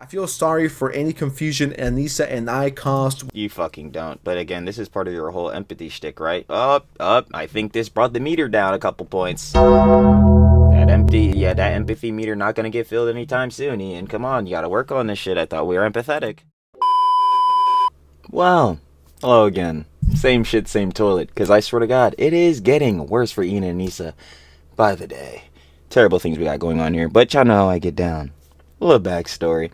I feel sorry for any confusion Anisa and I caused. You fucking don't. But again, this is part of your whole empathy shtick, right? I think this brought the meter down a couple points. That empathy meter not gonna get filled anytime soon, Ian. Come on, you gotta work on this shit. I thought we were empathetic. Well, hello again. Same shit, same toilet. Because I swear to God, it is getting worse for Ian and Anisa by the day. Terrible things we got going on here, but y'all know how I get down. A little backstory.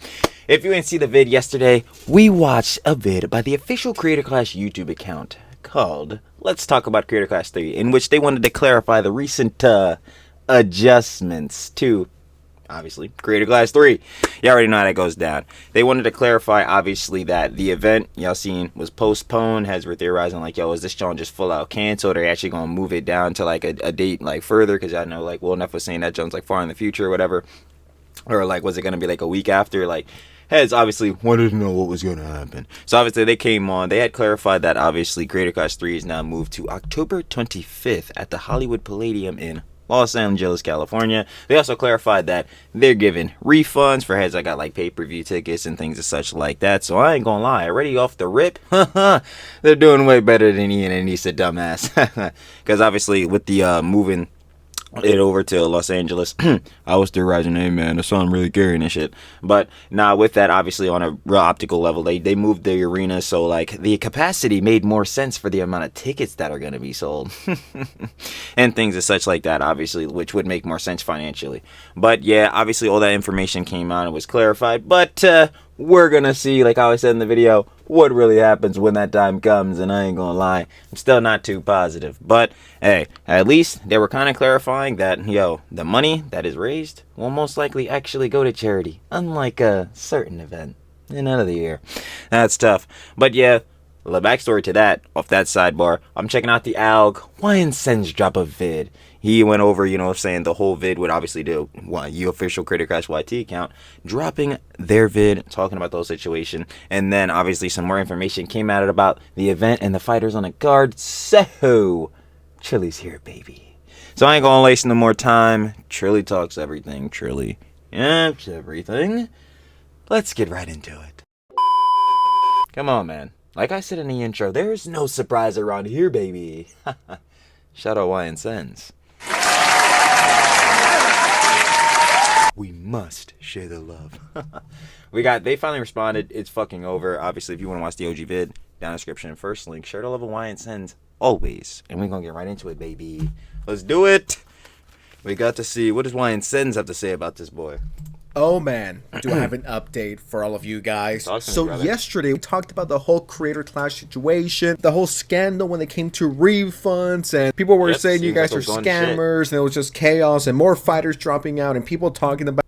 If you didn't see the vid yesterday, we watched a vid by the official Creator Clash YouTube account called Let's Talk About Creator Clash 3, in which they wanted to clarify the recent adjustments to, obviously, Creator Clash 3. You already know how that goes down. They wanted to clarify, obviously, that the event y'all seen was postponed. Heads were theorizing, like, yo, is this John just full out canceled? Or are they actually going to move it down to, like, a date, like, further? Because I know, like, Will Neff was saying that John's, like, far in the future or whatever. Or, like, was it going to be, like, a week after? Like, Heads obviously wanted to know what was going to happen. So, obviously, they came on. They had clarified that, obviously, Creator Clash 3 is now moved to October 25th at the Hollywood Palladium in Los Angeles, California. They also clarified that they're giving refunds for heads that got like pay-per-view tickets and things and such like that. So I ain't gonna lie, already off the rip, they're doing way better than Ian and Anisa, dumbass. Because obviously with the moving it over to Los Angeles, I was theorizing, hey man, the song really carrying and shit. But now with that, obviously on a real optical level, they moved the arena, so like the capacity made more sense for the amount of tickets that are going to be sold and things and such like that, obviously, which would make more sense financially. But yeah, obviously all that information came out and was clarified, but we're gonna see, like I said in the video, what really happens when that time comes. And I ain't gonna lie, I'm still not too positive, but hey, at least they were kind of clarifying that, yo, the money that is raised will most likely actually go to charity, unlike a certain event in another year. That's tough. But yeah, the backstory to that, off that sidebar, I'm checking out the ALG Wine Sends drop a vid. He went over, you know, saying the whole vid would obviously do you official Creator Clash YT account, dropping their vid, talking about the whole situation. And then obviously some more information came out about the event and the fighters on the card. So, Trilly's here, baby. So I ain't gonna waste no more time. Trilly talks everything. Trilly, yeah, everything. Let's get right into it. Come on, man. Like I said in the intro, there's no surprise around here, baby. Shout out Wine Sends. We must share the love. They finally responded. It's fucking over. Obviously, if you want to watch the OG vid, down in the description, first link. Share the love of Wine Sends always. And we're going to get right into it, baby. Let's do it. We got to see, what does Wine Sends have to say about this boy? Oh man, do I have an update for all of you guys. So yesterday we talked about the whole Creator Clash situation, the whole scandal when it came to refunds, and people were saying you guys are scammers, and it was just chaos and more fighters dropping out and people talking about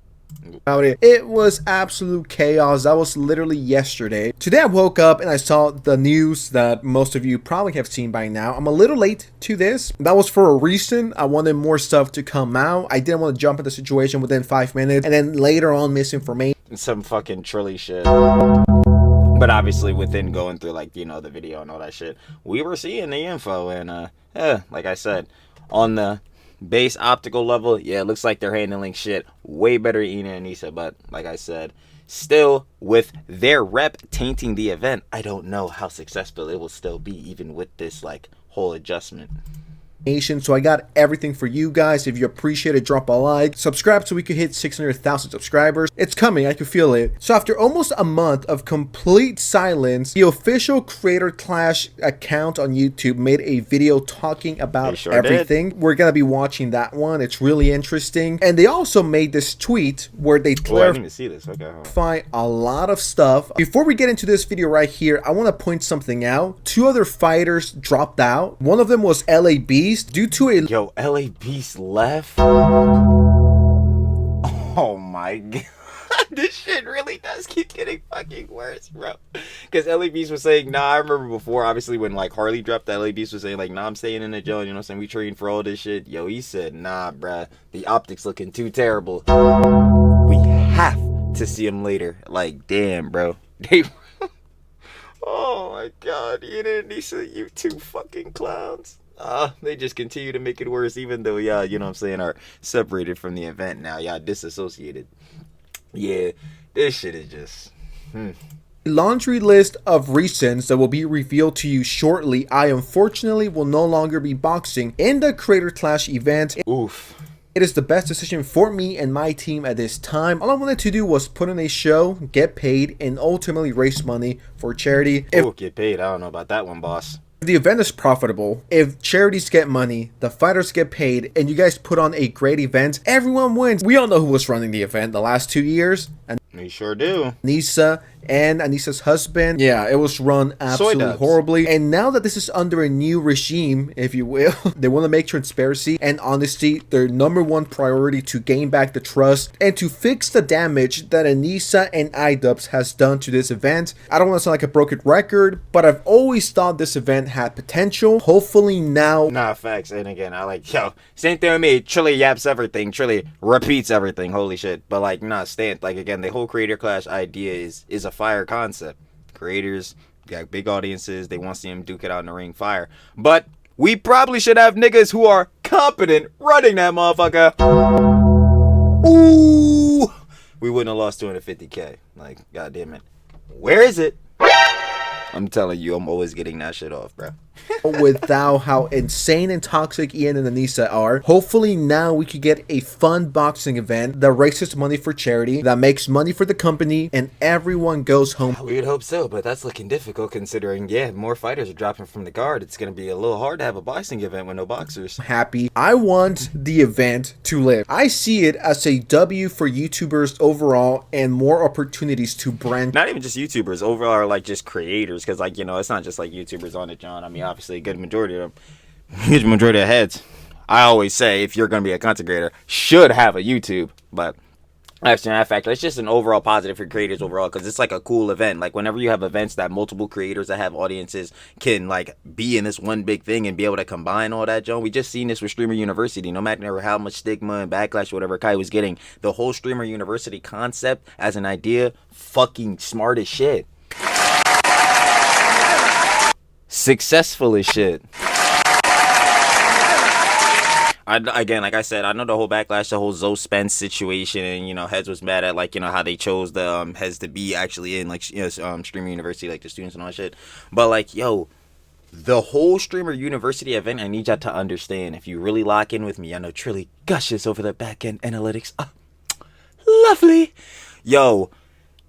it. It was absolute chaos. That was literally yesterday. Today I woke up and I saw the news that most of you probably have seen by now. I'm a little late to this. That was for a reason. I wanted more stuff to come out. I didn't want to jump into the situation within 5 minutes and then later on misinformation. Some fucking Trilly shit. But obviously within going through like, you know, the video and all that shit, we were seeing the info and like I said, on the base optical level, yeah, it looks like they're handling shit way better than Ian and Anisa. But like I said, still with their rep tainting the event, I don't know how successful it will still be even with this like whole adjustment. So I got everything for you guys. If you appreciate it, drop a like, subscribe so we could hit 600,000 subscribers. It's coming, I can feel it. So after almost a month of complete silence, the official Creator Clash account on YouTube made a video talking about everything. We're gonna be watching that one. It's really interesting. And they also made this tweet where they clarify a lot of stuff. Before we get into this video right here, I want to point something out. 2 other fighters dropped out. One of them was LA Beast. Due to a LA Beast left. Oh my god. This shit really does keep getting fucking worse, bro. Because LA Beast was saying, nah, I remember before, obviously, when like Harley dropped, LA Beast was saying, like, nah, I'm staying in the joint, you know what I'm saying? We train for all this shit. Yo, he said, nah, bruh, the optics looking too terrible. We have to see him later. Like, damn, bro. Oh my god, Ian and Anisa, you two fucking clowns. They just continue to make it worse, even though y'all, you know what I'm saying, are separated from the event now. Y'all disassociated. Yeah, this shit is just... Laundry list of reasons that will be revealed to you shortly. I unfortunately will no longer be boxing in the Creator Clash event. Oof. It is the best decision for me and my team at this time. All I wanted to do was put on a show, get paid, and ultimately raise money for charity. Get paid. I don't know about that one, boss. If the event is profitable, if charities get money, the fighters get paid, and you guys put on a great event, everyone wins. We all know who was running the event the last 2 years. And we sure do. Anisa and Anisa's husband. Yeah, it was run absolutely horribly. And now that this is under a new regime, if you will, they want to make transparency and honesty their #1 priority to gain back the trust and to fix the damage that Anisa and IDubbbz has done to this event. I don't want to sound like a broken record, but I've always thought this event had potential. Hopefully now... Nah, facts. And again, I like, same thing with me. Trilly yaps everything. Trilly repeats everything. Holy shit. But like, nah, like again, the whole Creator Clash idea is a fire concept. Creators got big audiences. They want to see them duke it out in the ring fire. But we probably should have niggas who are competent running that motherfucker. Ooh. We wouldn't have lost 250K. Like, goddamn it. Where is it? I'm telling you, I'm always getting that shit off, bro. Without how insane and toxic Ian and Anisa are, hopefully now we could get a fun boxing event that raises money for charity, that makes money for the company, and everyone goes home. We would hope so, but that's looking difficult considering, more fighters are dropping from the guard. It's going to be a little hard to have a boxing event with no boxers. Happy. I want the event to live. I see it as a W for YouTubers overall and more opportunities to brand. Not even just YouTubers, overall, like just creators, because like, it's not just like YouTubers on it, John. I mean, obviously a good majority of heads, I always say, if you're going to be a content creator, should have a YouTube. But actually, that factor, it's just an overall positive for creators overall, because it's like a cool event. Like whenever you have events that multiple creators that have audiences can like be in this one big thing and be able to combine all that, John. We just seen this with Streamer University. No matter how much stigma and backlash, whatever Kai was getting, the whole Streamer University concept as an idea, fucking smart as shit. Successful as shit. Again, like I said, I know the whole backlash, the whole Zoe Spence situation, and Heads was mad at like how they chose the Heads to be actually in like Streamer University, like the students and all that shit. But like the whole Streamer University event, I need y'all to understand. If you really lock in with me, I know Trilly gushes over the back end analytics. Lovely.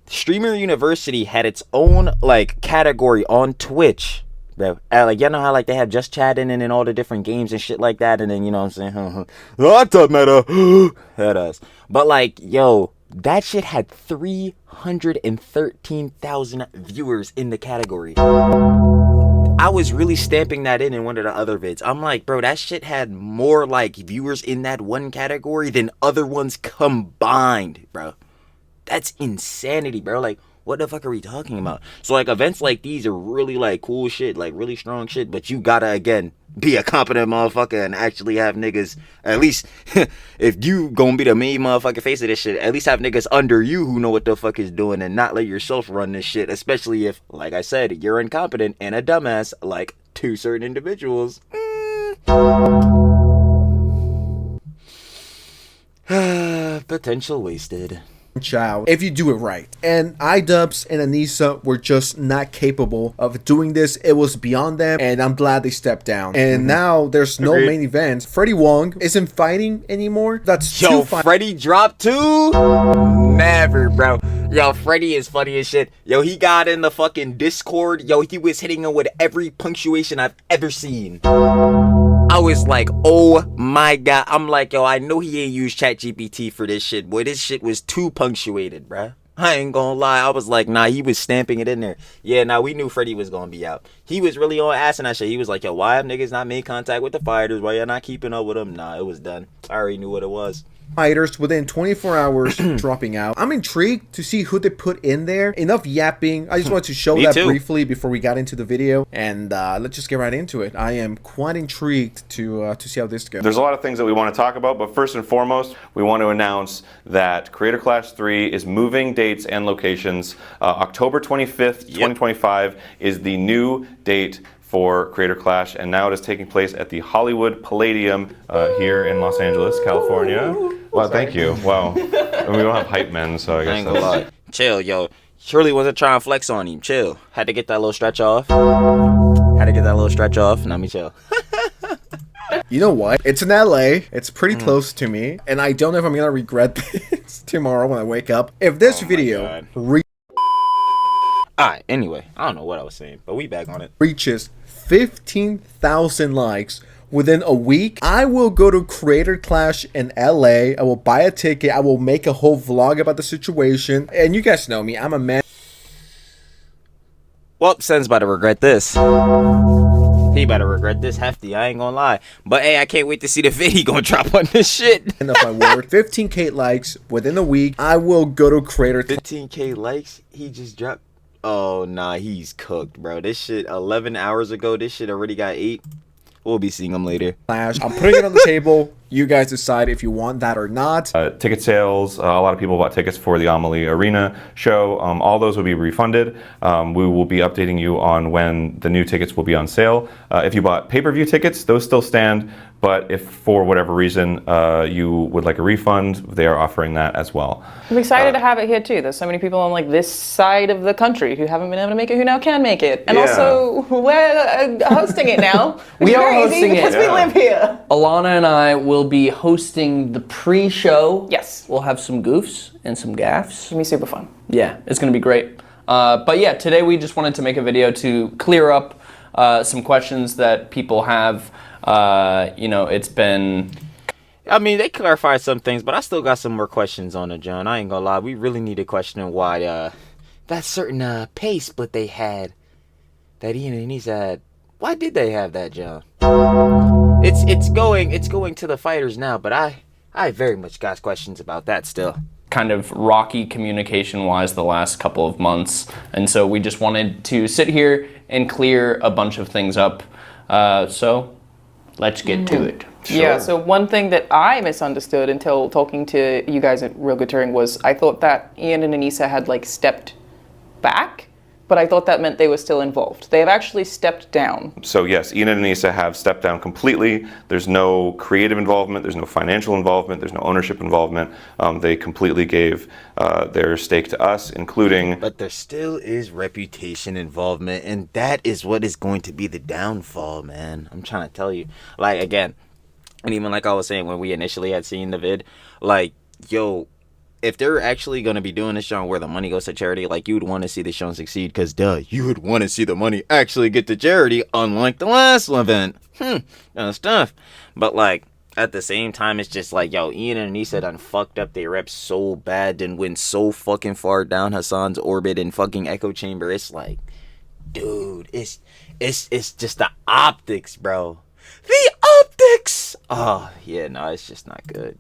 Streamer University had its own like category on Twitch. Bro, like y'all know how like they have just chatting and all the different games and shit like that, and then what I'm saying, I thought meta, that us. But like, that shit had 313,000 viewers in the category. I was really stamping that in one of the other vids. I'm like, bro, that shit had more like viewers in that one category than other ones combined, bro. That's insanity, bro. Like, what the fuck are we talking about? So like events like these are really like cool shit, like really strong shit, but you gotta again be a competent motherfucker and actually have niggas, at least if you gonna be the main motherfucking face of this shit, at least have niggas under you who know what the fuck is doing and not let yourself run this shit, especially if, like I said, you're incompetent and a dumbass like two certain individuals. Potential wasted. Child, if you do it right. And IDubbbz and Anisa were just not capable of doing this. It was beyond them, and I'm glad they stepped down. And now there's no main event. Freddie Wong isn't fighting anymore. That's Freddie dropped too? Never, bro. Freddie is funny as shit. He got in the fucking Discord. He was hitting him with every punctuation I've ever seen. I was like, oh my god. I'm like, I know he ain't used ChatGPT for this shit. Boy, this shit was too punctuated, bruh. I ain't gonna lie. I was like, nah, he was stamping it in there. We knew Freddie was gonna be out. He was really on ass and that shit. He was like, why have niggas not made contact with the fighters? Why y'all not keeping up with them? Nah, it was done. I already knew what it was. Fighters within 24 hours dropping out. I'm intrigued to see who they put in there. Enough yapping. I just wanted to show that briefly before we got into the video, and let's just get right into it. I am quite intrigued to see how this goes. There's a lot of things that we want to talk about, but first and foremost, we want to announce that Creator Clash 3 is moving dates and locations. October 25th, 2025 is the new date for Creator Clash, and now it is taking place at the Hollywood Palladium here in Los Angeles, California. Well, thank you. Wow. We don't have hype men, so I guess ain't gonna lie. Chill, yo. Shirley wasn't trying to flex on him. Chill. Had to get that little stretch off. Let me chill. You know what? It's in LA. It's pretty close to me. And I don't know if I'm going to regret this tomorrow when I wake up. If this video Alright, anyway. I don't know what I was saying, but we back on it. reaches 15,000 likes within a week, I will go to Creator Clash in LA. I will buy a ticket. I will make a whole vlog about the situation. And you guys know me. I'm a man. Well, Sen's about to regret this. He about to regret this hefty, I ain't gonna lie. But hey, I can't wait to see the video gonna drop on this shit. And if I word 15K likes within a week, I will go to Creator 15K likes? He just dropped. Oh, nah, he's cooked, bro. This shit, 11 hours ago, this shit already got 8. We'll be seeing him later. Clash. I'm putting it on the table. You guys decide if you want that or not. Ticket sales, a lot of people bought tickets for the Amelie Arena show. All those will be refunded. We will be updating you on when the new tickets will be on sale. If you bought pay-per-view tickets, those still stand. But if for whatever reason you would like a refund, they are offering that as well. I'm excited to have it here too. There's so many people on like this side of the country who haven't been able to make it, who now can make it. And also, we're hosting it now. We are hosting it. Because we live here. Alana and I will be hosting the pre-show. Yes. We'll have some goofs and some gaffs. It's gonna be super fun. Yeah, it's gonna be great. But yeah, today we just wanted to make a video to clear up some questions that people have. You know, it's been... I mean, they clarified some things, but I still got some more questions on it, John. I ain't gonna lie. We really need to question why that certain pay split they had, that Ian and Anisa had. Why did they have that, John? It's going to the fighters now, but I very much got questions about that still. Kind of rocky communication-wise the last couple of months, and so we just wanted to sit here and clear a bunch of things up. So let's get to it. Sure. Yeah, so one thing that I misunderstood until talking to you guys at Real Good Touring was I thought that Ian and Anisa had like stepped back, but I thought that meant they were still involved. They have actually stepped down. So yes, Ian and Anisa have stepped down completely. There's no creative involvement, there's no financial involvement, there's no ownership involvement. They completely gave their stake to us, including... But there still is reputation involvement, and that is what is going to be the downfall, man. I'm trying to tell you. Like, again, and even like I was saying when we initially had seen the vid, like, yo, if they're actually going to be doing this show where the money goes to charity, like, you would want to see the show succeed, because, duh, you would want to see the money actually get to charity, unlike the last event. Kind of stuff. But, like, at the same time, it's just like, yo, Ian and Anisa done fucked up their reps so bad and went so fucking far down Hassan's orbit and fucking echo chamber. It's like, dude, it's just the optics, bro. The optics! Oh, yeah, no, it's just not good.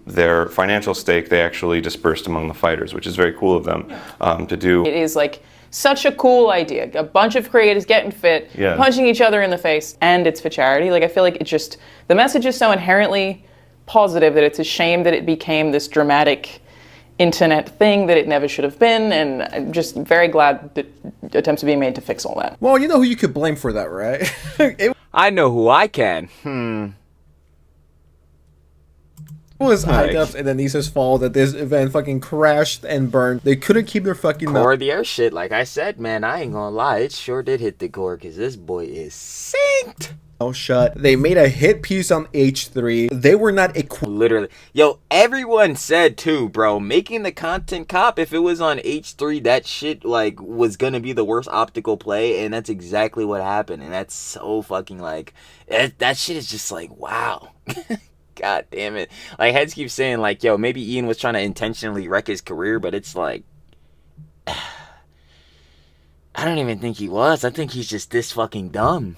Their financial stake, they actually dispersed among the fighters, which is very cool of them to do. It is like such a cool idea. A bunch of creators getting fit, punching each other in the face, and it's for charity. Like, I feel like it just, the message is so inherently positive that it's a shame that it became this dramatic internet thing that it never should have been, and I'm just very glad that attempts are being made to fix all that. Well, you know who you could blame for that, right? I know who I can. It was IDubbbz and Anisa's fault that this event fucking crashed and burned. They couldn't keep their fucking mouth. Core the air shit, like I said, man, I ain't gonna lie, it sure did hit the core, because this boy is synced. Oh, shut. They made a hit piece on H3. They were not literally. Yo, everyone said too, bro, making the content cop, if it was on H3, that shit, like, was gonna be the worst optical play, and that's exactly what happened, and that's so fucking, like, that shit is just like, wow. God damn it. Like, heads keep saying, like, yo, maybe Ian was trying to intentionally wreck his career, but it's like, I don't even think he was. I think he's just this fucking dumb.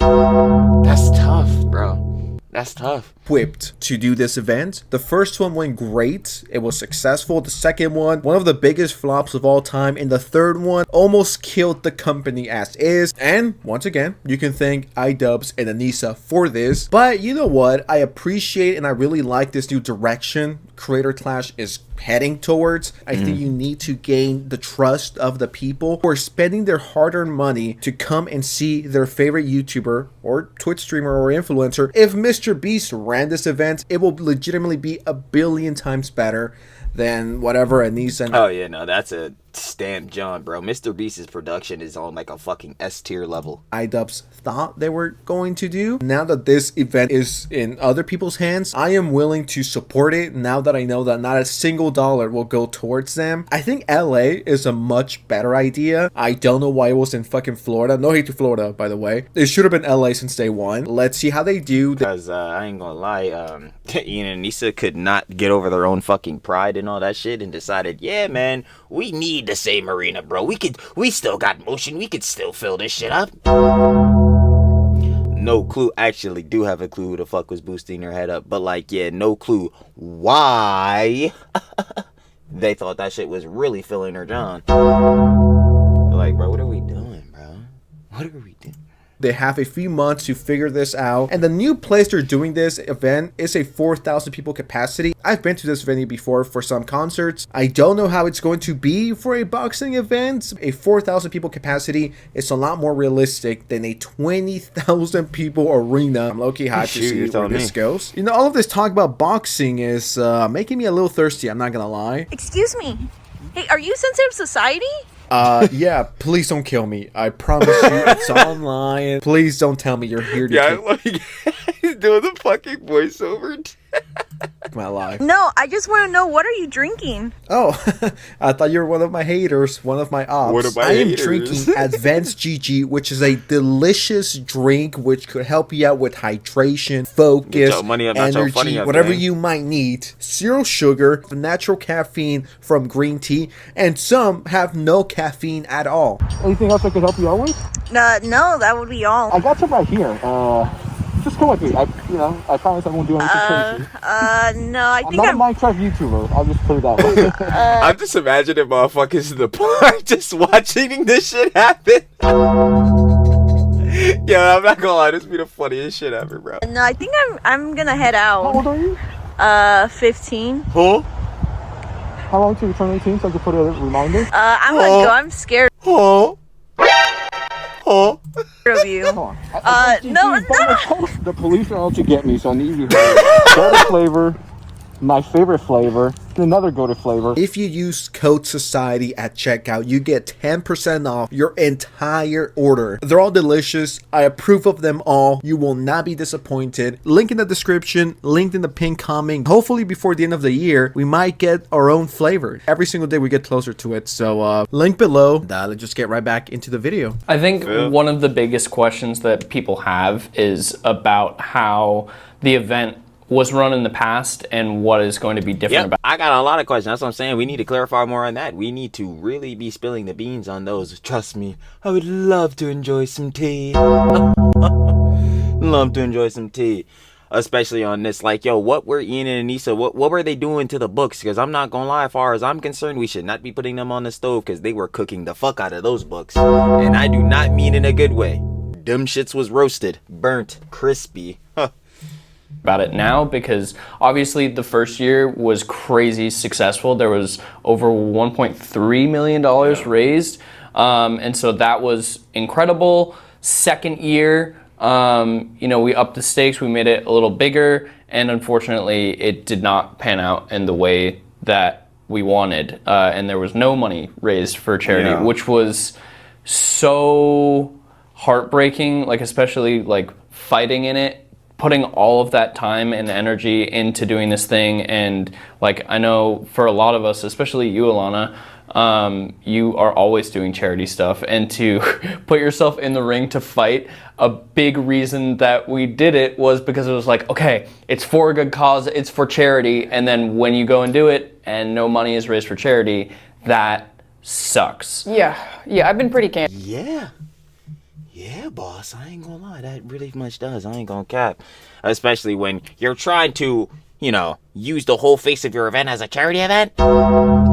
That's tough, bro. That's tough. Equipped to do this event. The first one went great. It was successful. The second one of the biggest flops of all time. And the third one almost killed the company as is. And once again, you can thank IDubbbz and Anisa for this. But you know what? I appreciate and I really like this new direction Creator Clash is heading towards. I think you need to gain the trust of the people who are spending their hard-earned money to come and see their favorite YouTuber or Twitch streamer or influencer. If Mr. Beast ran this event, it will legitimately be a billion times better than whatever Anisa. Oh yeah, no, that's a stamp John, bro. Mr. Beast's production is on like a fucking S tier level. IDubbbz thought they were going to do. Now that this event is in other people's hands, I am willing to support it now that I know that not a single dollar will go towards them. I think LA is a much better idea. I don't know why it was in fucking Florida. No hate to Florida, by the way. It should have been LA since day one. Let's see how they do. Because I ain't gonna lie, Ian and Anisa could not get over their own fucking pride and all that shit and decided, yeah, man, we need the same arena, bro. We still got motion. We could still fill this shit up. No clue. Actually, do have a clue who the fuck was boosting their head up. But like, yeah, no clue why they thought that shit was really filling their John. Like, bro, what are we doing, bro? What are we doing? They have a few months to figure this out. And the new place they're doing this event is a 4,000 people capacity. I've been to this venue before for some concerts. I don't know how it's going to be for a boxing event. A 4,000 people capacity is a lot more realistic than a 20,000 people arena. I'm low-key hyped to see where this goes. You know, all of this talk about boxing is making me a little thirsty, I'm not gonna lie. Excuse me. Hey, are you Sensitive Society? Yeah, please don't kill me. I promise you, it's online. Please don't tell me you're here to he's doing the fucking voiceover. my life. No, I just want to know, what are you drinking? Oh, I thought you were one of my haters, one of my ops. One of my I am haters. drinking Advanced GG, which is a delicious drink which could help you out with hydration, focus, energy, whatever you might need. 0 sugar, natural caffeine from green tea, and some have no caffeine at all. Anything else I could help you out with? No, that would be all. I got some right here. Just come with me. I promise I won't do anything crazy. No, I'm not a Minecraft YouTuber. I'll just put it that way. I'm just imagining motherfuckers in the park just watching this shit happen. Yeah, I'm not gonna lie, this be the funniest shit ever, bro. No, I think I'm gonna head out. How old are you? 15. Huh? How long till you turn 18 so I can put a reminder? I'm gonna go. I'm scared Huh? Huh? of you. Come on. No. The police are out to get me, so I need you to go to flavor, my favorite flavor, another go to flavor. If you use code SOCIETY at checkout, you get 10% off your entire order. They're all delicious. I approve of them all. You will not be disappointed. Link in the description, linked in the pinned comment. Hopefully before the end of the year, we might get our own flavor. Every single day we get closer to it. So link below. Let's just get right back into the video. I think one of the biggest questions that people have is about how the event was run in the past and what is going to be different about it. I got a lot of questions. That's what I'm saying. We need to clarify more on that. We need to really be spilling the beans on those. Trust me, I would love to enjoy some tea. Love to enjoy some tea. Especially on this, like, yo, what were Ian and Anisa, what were they doing to the books? Because I'm not gonna lie, as far as I'm concerned, we should not be putting them on the stove because they were cooking the fuck out of those books. And I do not mean in a good way. Them shits was roasted, burnt, crispy. About it now, because obviously the first year was crazy successful. There was over $1.3 million raised, and so that was incredible. Second year, we upped the stakes, we made it a little bigger, and unfortunately it did not pan out in the way that we wanted, and there was no money raised for charity, which was so heartbreaking, like especially like fighting in it, putting all of that time and energy into doing this thing. And like, I know for a lot of us, especially you, Alana, you are always doing charity stuff, and to put yourself in the ring to fight, a big reason that we did it was because it was like, okay, it's for a good cause, it's for charity, and then when you go and do it and no money is raised for charity, that sucks. Yeah, I've been pretty candid. Yeah, boss, I ain't gonna lie, that really much does. I ain't gonna cap. Especially when you're trying to, use the whole face of your event as a charity event.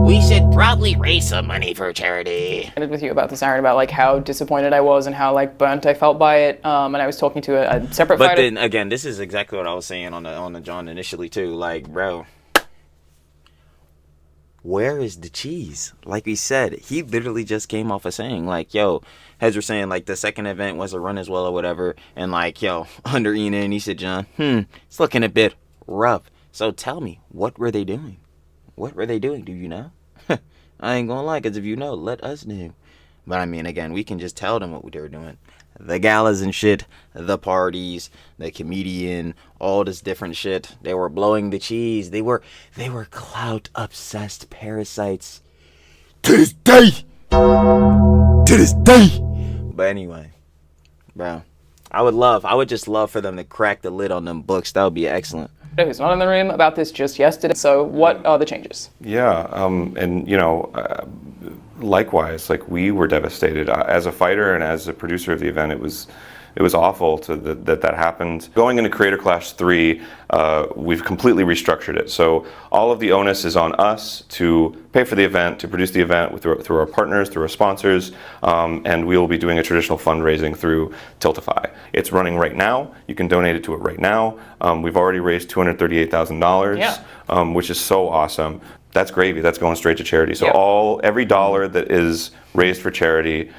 We should probably raise some money for charity. I with you about this, Aaron, about like how disappointed I was and how like burnt I felt by it. And I was talking to a separate fighter. But then again, this is exactly what I was saying on the John initially too. Like, bro, where is the cheese? Like we said, he literally just came off of saying, like, yo, as we're saying, like, the second event wasn't run as well or whatever. And, like, yo, under Ina and Anisa, John, it's looking a bit rough. So tell me, what were they doing? What were they doing? Do you know? I ain't gonna lie, because if you know, let us know. But, I mean, again, we can just tell them what they were doing. The galas and shit, the parties, the comedian, all this different shit. They were blowing the cheese. They were clout-obsessed parasites. To this day! To this day! But anyway, bro, I would just love for them to crack the lid on them books. That would be excellent. Who's not in the room about this just yesterday. So what are the changes? Yeah, and you know, likewise, like we were devastated as a fighter and as a producer of the event. It was awful that happened. Going into Creator Clash 3, we've completely restructured it. So all of the onus is on us to pay for the event, to produce the event through our partners, through our sponsors, and we will be doing a traditional fundraising through Tiltify. It's running right now. You can donate it to it right now. We've already raised $238,000, which is so awesome. That's gravy. That's going straight to charity. So every dollar that is raised for charity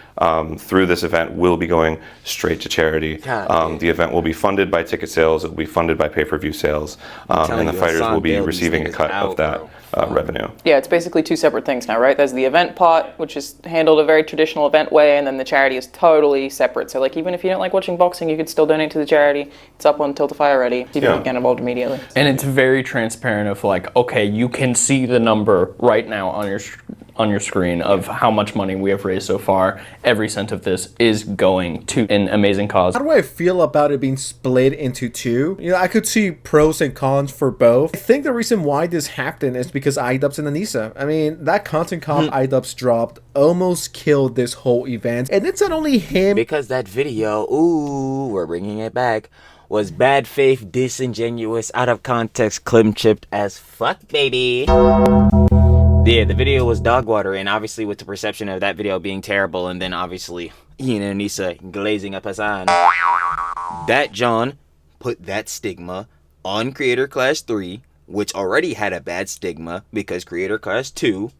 through this event will be going straight to charity. The event will be funded by ticket sales. It will be funded by pay-per-view sales, and the fighters will be receiving a cut of that revenue. Yeah, it's basically two separate things now, right? There's the event pot, which is handled a very traditional event way, and then the charity is totally separate. So, like, even if you don't like watching boxing, you could still donate to the charity. It's up on Tiltify already. You can get involved immediately. And it's very transparent of like, okay, you can see the number right now on your screen of how much money we have raised so far. Every cent of this is going to an amazing cause. How do I feel about it being split into two? You know, I could see pros and cons for both. I think the reason why this happened is because IDubbbz and Anisa. I mean, that content comp IDubbbz dropped almost killed this whole event. And it's not only him. Because that video, ooh, we're bringing it back, was bad faith, disingenuous, out of context, clim-chipped as fuck, baby. Yeah, the video was dog water, and obviously with the perception of that video being terrible, and then obviously Ian and Anisa glazing up Hassan, that John put that stigma on Creator Clash 3, which already had a bad stigma because Creator Clash 2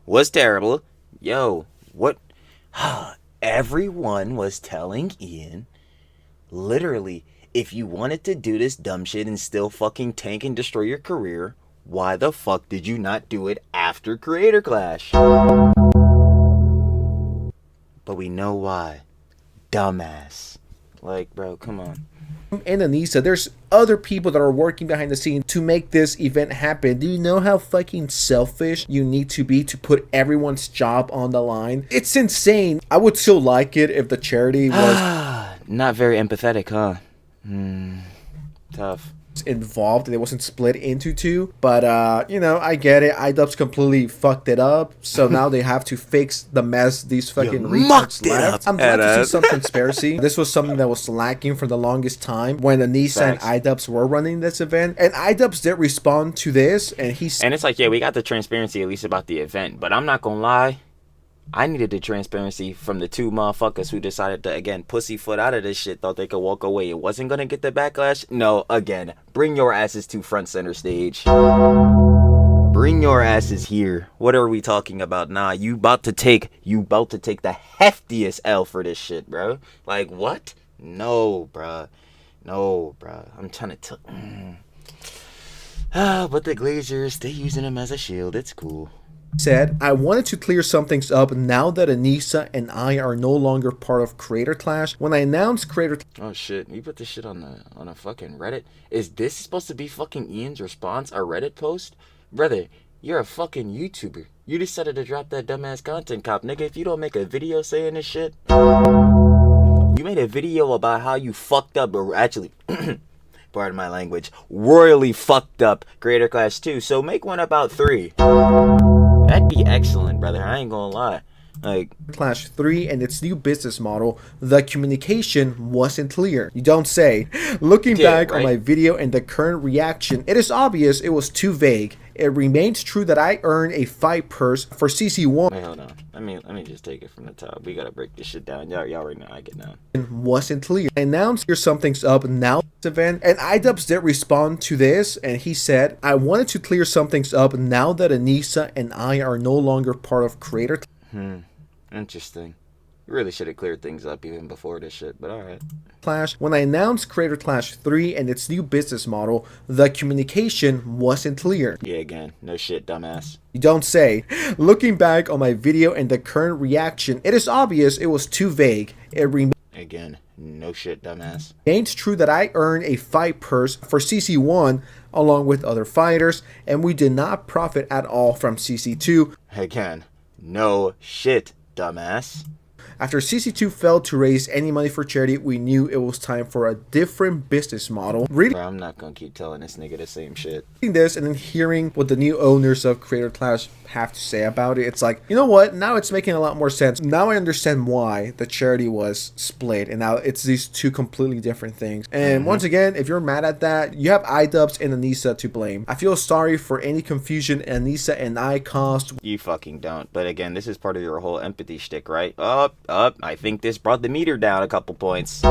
was terrible. Yo, what? Everyone was telling Ian, literally, if you wanted to do this dumb shit and still fucking tank and destroy your career, why the fuck did you not do it after Creator Clash? But we know why. Dumbass. Like, bro, come on. And Anisa, there's other people that are working behind the scenes to make this event happen. Do you know how fucking selfish you need to be to put everyone's job on the line? It's insane. I would still like it if the charity was not very empathetic, huh? Tough. Involved and it wasn't split into two, but you know, I get it. IDubbbz completely fucked it up, so now they have to fix the mess these fucking retards left. I'm glad to see some transparency. This was something that was lacking for the longest time when Anisa and IDubbbz were running this event, and IDubbbz did respond to this, and it's like, yeah, we got the transparency at least about the event, but I'm not gonna lie, I needed the transparency from the two motherfuckers who decided to, again, pussyfoot out of this shit, thought they could walk away. It wasn't gonna get the backlash. No, again, bring your asses to front center stage. Bring your asses here. What are we talking about? Nah, you about to take the heftiest L for this shit, bro. Like, what? No, bruh. No, bruh. I'm trying to tell. But the Glazers, they using him as a shield. It's cool. Said, I wanted to clear some things up now that Anisa and I are no longer part of Creator Clash. When I announced Creator Oh shit, you put this shit on a fucking Reddit? Is this supposed to be fucking Ian's response, a Reddit post? Brother, you're a fucking YouTuber. You decided to drop that dumbass content cop, nigga. If you don't make a video saying this shit, you made a video about how you fucked up, or actually pardon my language, royally fucked up Creator Clash 2, so make one about 3. That'd be excellent, brother. I ain't gonna lie. Like, Clash 3 and its new business model, the communication wasn't clear. You don't say. Looking back on my video and the current reaction, it is obvious it was too vague. It remains true that I earn a fight purse for CC1. Wait, hold on. Let me just take it from the top. We gotta break this shit down. Y'all already know I get down. Wasn't clear. I announced here something's up now event, and IDubbbz did respond to this, and he said, I wanted to clear something's up now that Anisa and I are no longer part of Creator. Interesting. You really should have cleared things up even before this shit, but alright. Clash. When I announced Creator Clash 3 and its new business model, the communication wasn't clear. Yeah, again, no shit, dumbass. You don't say. Looking back on my video and the current reaction, it is obvious it was too vague. It Again, no shit, dumbass. remains true that I earned a fight purse for CC1 along with other fighters, and we did not profit at all from CC2. Again, no shit, dumbass. After CC2 failed to raise any money for charity, we knew it was time for a different business model. Reading Bro, I'm not gonna keep telling this nigga the same shit. this and then hearing what the new owners of Creator Clash have to say about it, it's like, you know what? Now it's making a lot more sense. Now I understand why the charity was split, and now it's these two completely different things. And once again, if you're mad at that, you have IDubbbz and Anisa to blame. I feel sorry for any confusion Anisa and I caused. You fucking don't. But again, this is part of your whole empathy shtick, right? I think this brought the meter down a couple points.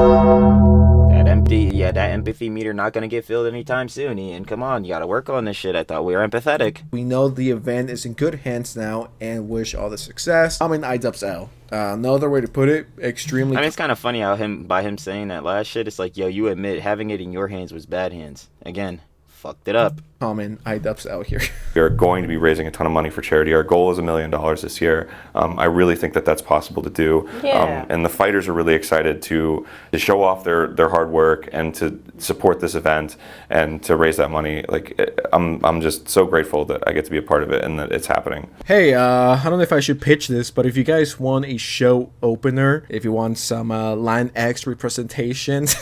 That empathy meter not gonna get filled anytime soon, Ian. Come on, you gotta work on this shit. I thought we were empathetic. We know the event is in good hands now and wish all the success. I'm in IDubbbz L. No other way to put it. Extremely. I mean, it's kind of funny how by him saying that last shit, it's like, yo, you admit having it in your hands was bad hands. Again, fucked it up. Common IDubbbz out here. We are going to be raising a ton of money for charity. Our goal is $1 million this year. I really think that that's possible to do. Yeah. And the fighters are really excited to show off their hard work and to support this event and to raise that money. Like, I'm just so grateful that I get to be a part of it and that it's happening. Hey, I don't know if I should pitch this, but if you guys want a show opener, if you want some Line X representations,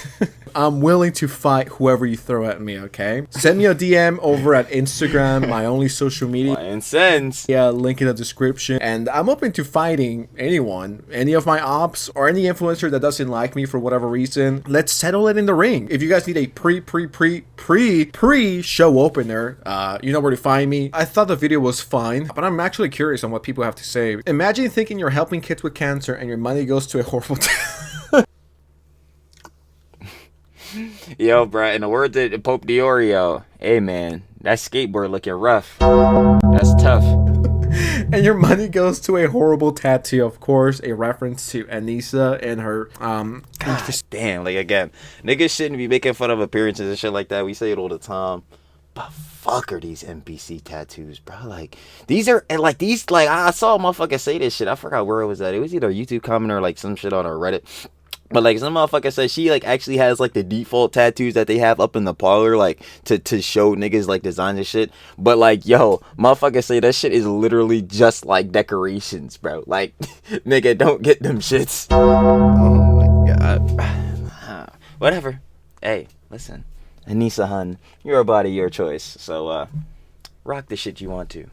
I'm willing to fight whoever you throw at me, okay? Send me a DM over at Instagram, my only social media. And sense. Yeah, link in the description. And I'm open to fighting anyone, any of my ops, or any influencer that doesn't like me for whatever reason. Let's settle it in the ring. If you guys need a pre-show opener, you know where to find me. I thought the video was fine, but I'm actually curious on what people have to say. Imagine thinking you're helping kids with cancer and your money goes to a horrible Yo, bro, in the words of Pope Diorio, hey man, that skateboard looking rough. That's tough. And your money goes to a horrible tattoo, of course, a reference to Anisa and her God damn, like again, niggas shouldn't be making fun of appearances and shit like that. We say it all the time. But fuck are these NPC tattoos, bro? Like these are like I saw a motherfucker say this shit. I forgot where it was at. It was either a YouTube comment or like some shit on a Reddit. But like some motherfucker said she like actually has like the default tattoos that they have up in the parlor like to show niggas like designs and shit. But like yo, motherfucker say that shit is literally just like decorations, bro. Like nigga, don't get them shits. Oh my god. Whatever. Hey, listen. Anisa hun, your body, your choice. So rock the shit you want to.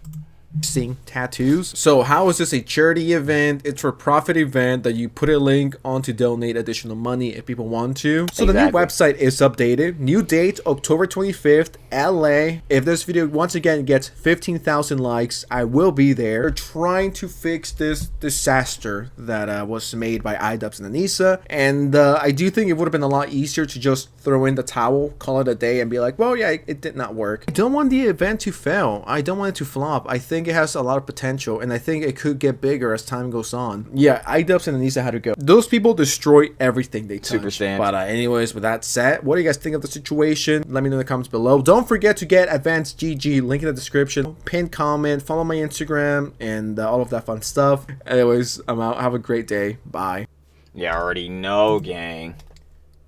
Tattoos. So how is this a charity event? It's for profit event that you put a link on to donate additional money if people want to. So the new website is updated. New date October 25th, LA. If this video once again gets 15,000 likes, I will be there. We're trying to fix this disaster that was made by IDubbbz and Anisa, and I do think it would have been a lot easier to just throw in the towel, call it a day, and be like, well, yeah, it did not work. I don't want the event to fail. I don't want it to flop. I think it has a lot of potential, and I think it could get bigger as time goes on. Yeah, IDubbbz and Anisa had to go. Those people destroy everything they touch. Super stand. But anyways, with that said, what do you guys think of the situation? Let me know in the comments below. Don't forget to get Advanced GG, link in the description, pinned comment, follow my Instagram, and all of that fun stuff. Anyways, I'm out. Have a great day. Bye. You already know, gang.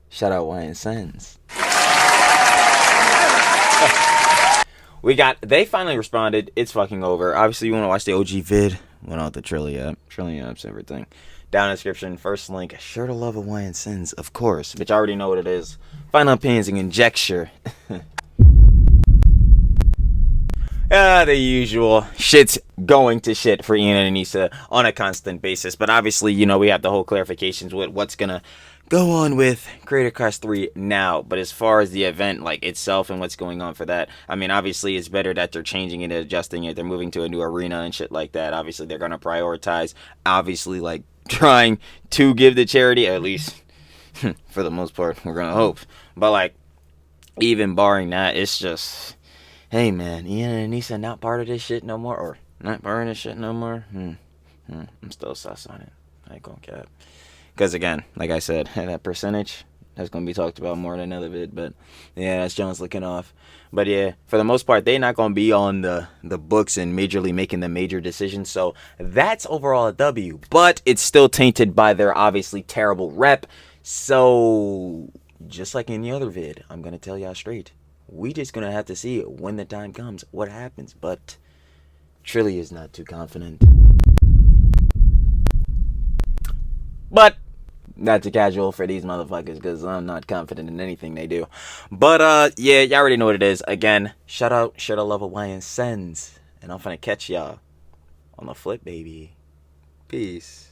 Shout out Wayne Sens. They finally responded. It's fucking over. Obviously, you want to watch the OG vid. Went out the TrillTalksEverything. Down in the description, first link. Sure to love Hawaiian Sins, of course. But you already know what it is. Final opinions and conjecture. The usual. Shit's going to shit for Ian and Anisa on a constant basis. But obviously, you know, we have the whole clarifications with what's gonna go on with Creator Clash 3 now. But as far as the event like itself and what's going on for that, I mean, obviously it's better that they're changing it, adjusting it, they're moving to a new arena and shit like that. Obviously they're going to prioritize, obviously, like trying to give the charity, at least for the most part, we're going to hope. But like, even barring that, it's just, hey man, Ian and Anisa not part of this shit no more, or not part of this shit no more. I'm still sus on it. I ain't gonna cap. Because again, like I said, that percentage, that's going to be talked about more in another vid. But yeah, that's Jones looking off. But yeah, for the most part, they're not going to be on the books and majorly making the major decisions. So that's overall a W. But it's still tainted by their obviously terrible rep. So just like any other vid, I'm going to tell y'all straight. We just going to have to see when the time comes what happens. But Trilly is not too confident. But not too casual for these motherfuckers, because I'm not confident in anything they do. But yeah, y'all already know what it is. Again, shout out, share the love of Hawaiian sends, and I'm finna catch y'all on the flip, baby. Peace.